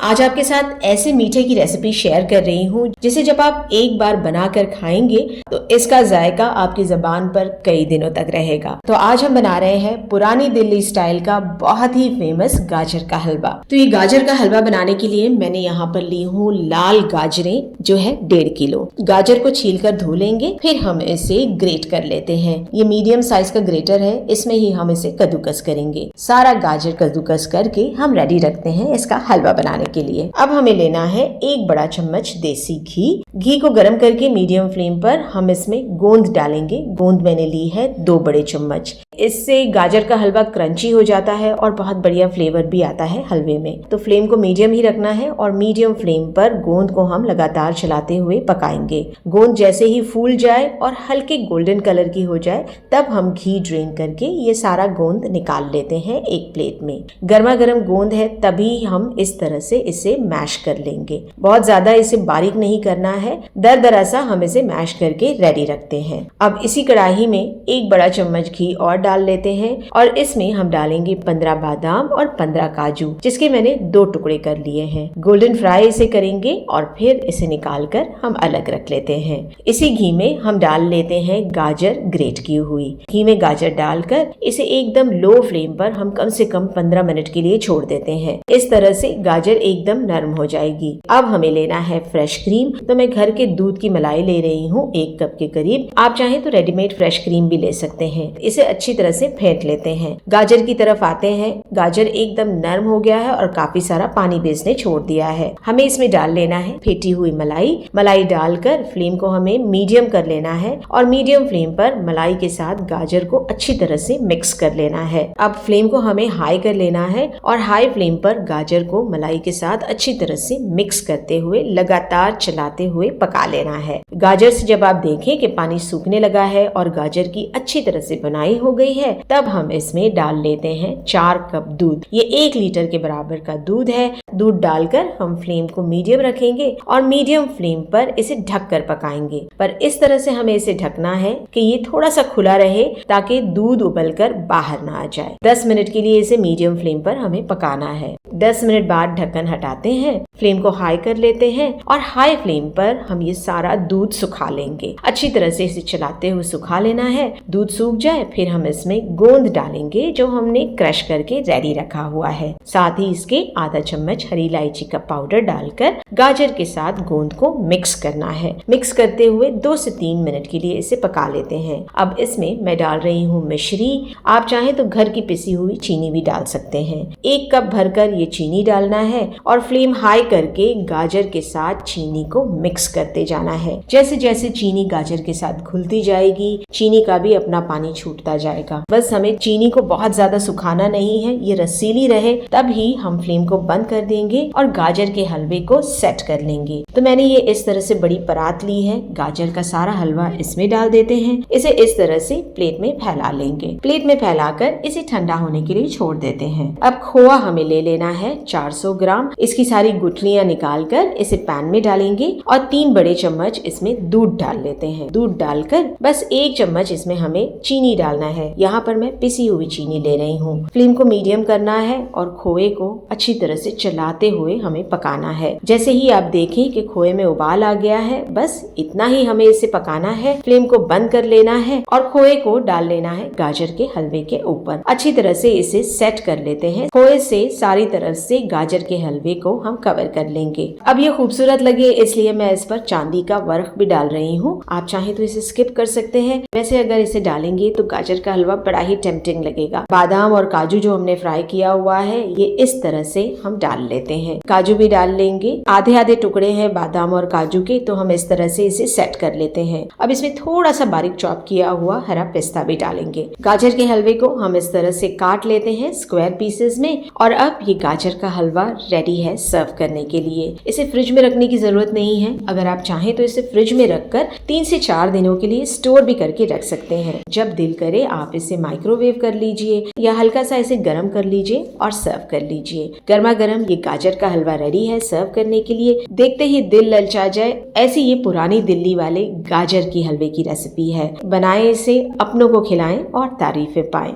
आज आपके साथ ऐसे मीठे की रेसिपी शेयर कर रही हूँ जिसे जब आप एक बार बनाकर खाएंगे तो इसका जायका आपकी जबान पर कई दिनों तक रहेगा। तो आज हम बना रहे हैं पुरानी दिल्ली स्टाइल का बहुत ही फेमस गाजर का हलवा। तो ये गाजर का हलवा बनाने के लिए मैंने यहाँ पर ली हूँ लाल गाजरें जो है 1.5 किलो। गाजर को छीलकर धो लेंगे, फिर हम इसे ग्रेट कर लेते हैं। ये मीडियम साइज का ग्रेटर है, इसमें ही हम इसे कद्दूकस करेंगे। सारा गाजर कद्दूकस करके हम रेडी रखते हैं इसका हलवा बनाने के लिए। अब हमें लेना है 1 बड़ा चम्मच देसी घी को गर्म करके मीडियम फ्लेम पर हम इसमें गोंद डालेंगे। गोंद मैंने ली है 2 बड़े चम्मच। इससे गाजर का हलवा क्रंची हो जाता है और बहुत बढ़िया फ्लेवर भी आता है हलवे में। तो फ्लेम को मीडियम ही रखना है और मीडियम फ्लेम पर गोंद को हम लगातार चलाते हुए पकाएंगे। गोंद जैसे ही फूल जाए और हल्के गोल्डन कलर की हो जाए तब हम घी ड्रेन करके ये सारा गोंद निकाल लेते हैं एक प्लेट में। गर्मा गर्म गोंद है तभी हम इस तरह से इसे मैश कर लेंगे। बहुत ज्यादा इसे बारीक नहीं करना है, दरदरा सा हम इसे मैश करके रेडी रखते हैं। अब इसी कढ़ाई में 1 बड़ा चम्मच घी और डाल लेते हैं और इसमें हम डालेंगे 15 बादाम और 15 काजू, जिसके मैंने 2 टुकड़े कर लिए हैं। गोल्डन फ्राई इसे करेंगे और फिर इसे निकाल कर हम अलग रख लेते हैं। इसी घी में हम डाल लेते हैं गाजर ग्रेट की हुई। घी में गाजर डालकर इसे एकदम लो फ्लेम पर हम कम से कम 15 मिनट के लिए छोड़ देते हैं। इस तरह से गाजर एकदम नरम हो जाएगी। अब हमें लेना है फ्रेश क्रीम। तो मैं घर के दूध की मलाई ले रही हूँ 1 कप के करीब। आप चाहें तो रेडीमेड फ्रेश क्रीम भी ले सकते हैं। इसे अच्छी तरह से फेंट लेते हैं। गाजर की तरफ आते हैं। गाजर एकदम नरम हो गया है और काफी सारा पानी भी इसने छोड़ दिया है। हमें इसमें डाल लेना है फेंटी हुई मलाई डालकर फ्लेम को हमें मीडियम कर लेना है और मीडियम फ्लेम पर मलाई के साथ गाजर को अच्छी तरह से मिक्स कर लेना है। अब फ्लेम को हमें हाई कर लेना है और हाई फ्लेम पर गाजर को मलाई के साथ अच्छी तरह से मिक्स करते हुए लगातार चलाते हुए पका लेना है। गाजर से जब आप देखें कि पानी सूखने लगा है और गाजर की अच्छी तरह से बुनाई हो गई है तब हम इसमें डाल लेते हैं 4 कप दूध। ये 1 लीटर के बराबर का दूध है। दूध डालकर हम फ्लेम को मीडियम रखेंगे और मीडियम फ्लेम पर इसे ढककर पकाएंगे। पर इस तरह से हमें इसे ढकना है कि ये थोड़ा सा खुला रहे ताकि दूध उबलकर बाहर ना आ जाए। 10 मिनट के लिए इसे मीडियम फ्लेम पर हमें पकाना है। 10 मिनट बाद ढक्कन हटाते हैं, फ्लेम को हाई कर लेते हैं और हाई फ्लेम पर हम ये सारा दूध सुखा लेंगे। अच्छी तरह से इसे चलाते हुए सुखा लेना है। दूध सूख जाए फिर हम इसमें गोंद डालेंगे जो हमने क्रश करके रेडी रखा हुआ है। साथ ही इसके आधा चम्मच हरी इलायची का पाउडर डालकर गाजर के साथ गोंद को मिक्स करना है। मिक्स करते हुए 2 से 3 मिनट के लिए इसे पका लेते हैं। अब इसमें मैं डाल रही हूँ मिश्री। आप चाहें तो घर की पिसी हुई चीनी भी डाल सकते हैं। 1 कप भरकर ये चीनी डालना है और फ्लेम हाई करके गाजर के साथ चीनी को मिक्स करते जाना है। जैसे जैसे चीनी गाजर के साथ घुलती जाएगी चीनी का भी अपना पानी छूटता जाएगा। बस हमें चीनी को बहुत ज्यादा सुखाना नहीं है, ये रसीली रहे तभी हम फ्लेम को बंद कर देंगे और गाजर के हलवे को सेट कर लेंगे। तो मैंने ये इस तरह से बड़ी परात ली है। गाजर का सारा हलवा इसमें डाल देते हैं। इसे इस तरह से प्लेट में फैला लेंगे। प्लेट में फैलाकर इसे ठंडा होने के लिए छोड़ देते हैं। अब खोआ हमें ले लेना है 400 ग्राम। इसकी सारी गुठलियां निकाल कर इसे पैन में डालेंगे और 3 बड़े चम्मच इसमें दूध डाल लेते हैं। दूध डालकर बस 1 चम्मच इसमें हमें चीनी डालना है। यहाँ पर मैं पिसी हुई चीनी ले रही हूँ। फ्लेम को मीडियम करना है और खोए को अच्छी तरह से चलाते हुए हमें पकाना है। जैसे ही आप देखें कि खोए में उबाल आ गया है बस इतना ही हमें इसे पकाना है। फ्लेम को बंद कर लेना है और खोए को डाल लेना है गाजर के हलवे के ऊपर। अच्छी तरह से इसे सेट कर लेते हैं। खोए से सारी तरफ से गाजर के हलवे को हम कवर कर लेंगे। अब ये खूबसूरत लगे इसलिए मैं इस पर चांदी का वर्क भी डाल रही हूँ। आप चाहें तो इसे स्किप कर सकते हैं। वैसे अगर इसे डालेंगे तो गाजर का हलवा बड़ा ही टेम्पटिंग लगेगा। बादाम और काजू जो हमने फ्राई किया हुआ है ये इस तरह से हम डाल लेते हैं। काजू भी डाल लेंगे। आधे आधे टुकड़े हैं बादाम और काजू के, तो हम इस तरह से इसे सेट कर लेते हैं। अब इसमें थोड़ा सा बारीक चॉप किया हुआ हरा पिस्ता भी डालेंगे। गाजर के हलवे को हम इस तरह से काट लेते हैं स्क्वायर पीसेस में और अब ये गाजर का हलवा रेडी है सर्व करने के लिए। इसे फ्रिज में रखने की जरूरत नहीं है। अगर आप चाहें तो इसे फ्रिज में रखकर 3 से 4 दिनों के लिए स्टोर भी करके रख सकते हैं। जब दिल करे आप इसे माइक्रोवेव कर लीजिए या हल्का सा इसे गर्म कर लीजिए और सर्व कर लीजिए। गर्मा गर्म ये गाजर का हलवा रेडी है सर्व करने के लिए। देखते ही दिल ललचा जाए ऐसी ये पुरानी दिल्ली वाले गाजर की हलवे की रेसिपी है। बनाएं इसे, अपनों को खिलाएं और तारीफें पाएं।